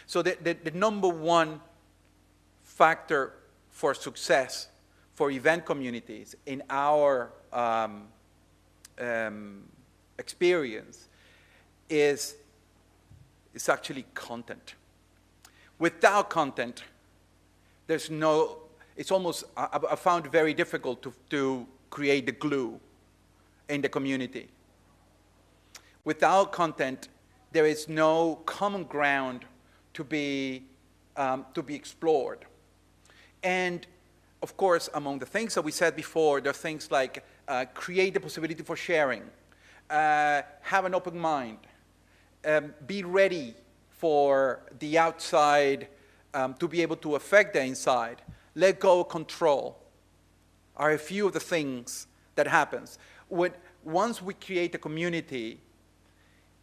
So the number one factor for success for event communities in our experience is actually content. Without content, there's no, it's almost, I found it very difficult to create the glue in the community. Without content, there is no common ground to be explored. And of course, among the things that we said before, there are things like create the possibility for sharing, have an open mind, be ready for the outside to be able to affect the inside, let go of control, are a few of the things that happens. Once we create a community,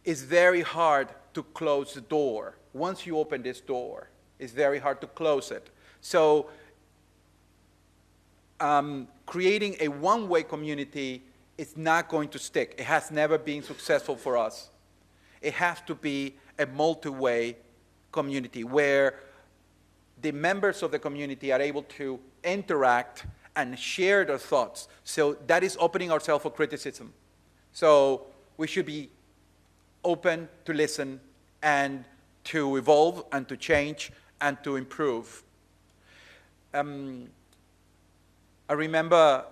it's very hard to close the door. Once you open this door, it's very hard to close it. So creating a one-way community is not going to stick. It has never been successful for us. It has to be a multi-way community where the members of the community are able to interact and share their thoughts. So that is opening ourselves for criticism. So we should be open to listen and to evolve and to change and to improve. I remember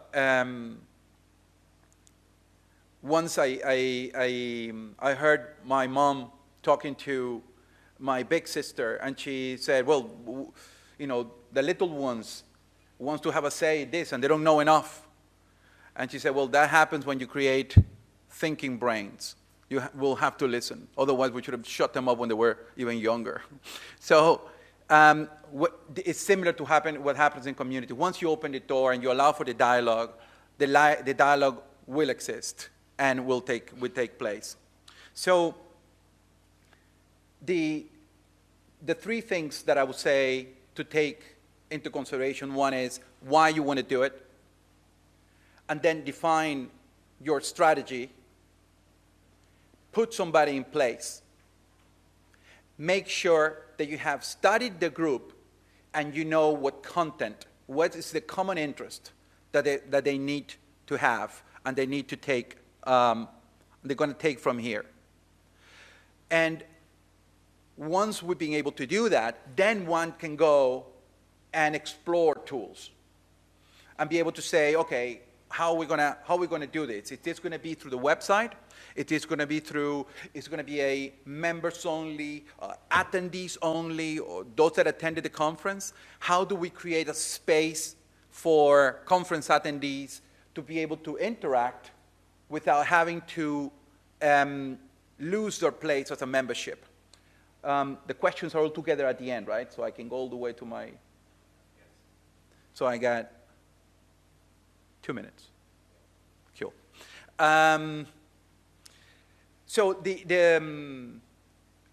once I heard my mom talking to my big sister, and she said, well, you know, the little ones want to have a say in this, and they don't know enough. And she said, well, that happens when you create thinking brains. You will have to listen. Otherwise, we should have shut them up when they were even younger. So it's similar to what happens in community. Once you open the door and you allow for the dialogue, the dialogue will exist and will take place. So the three things that I would say to take into consideration, one is why you want to do it, and then define your strategy. Put somebody in place. Make sure that you have studied the group and you know what content, what is the common interest that they need to have and they need to take, they're going to take from here. And once we've been able to do that, then one can go and explore tools and be able to say, okay, how are we going to do this? Is this going to be through the website? It is going to be it's going to be a members only, attendees only, or those that attended the conference? How do we create a space for conference attendees to be able to interact without having to lose their place as a membership? The questions are all together at the end, right? So I can go all the way to my... Yes. So I got 2 minutes. Cool. So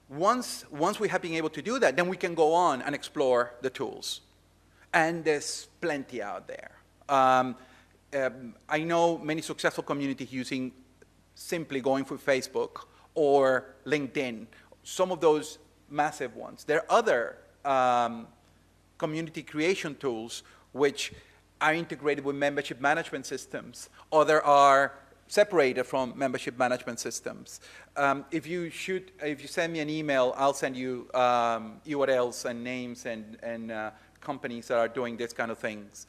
once we have been able to do that, then we can go on and explore the tools. And there's plenty out there. I know many successful communities using simply going through Facebook or LinkedIn, some of those massive ones. There are other community creation tools which are integrated with membership management systems, or there are separated from membership management systems. If you send me an email, I'll send you URLs and names and companies that are doing this kind of things.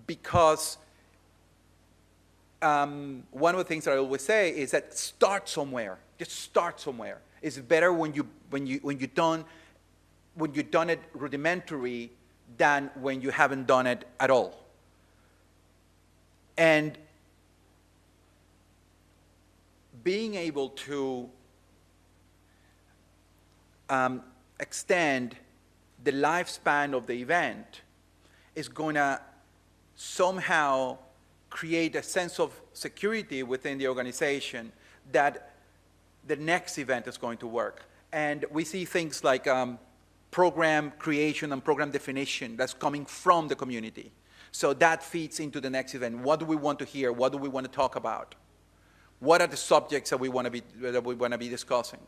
Because one of the things that I always say is that start somewhere. Just start somewhere. It's better when you've done it rudimentary than when you haven't done it at all. And being able to extend the lifespan of the event is going to somehow create a sense of security within the organization that the next event is going to work. And we see things like program creation and program definition that's coming from the community. So that feeds into the next event. What do we want to hear? What do we want to talk about? What are the subjects that we want to be discussing?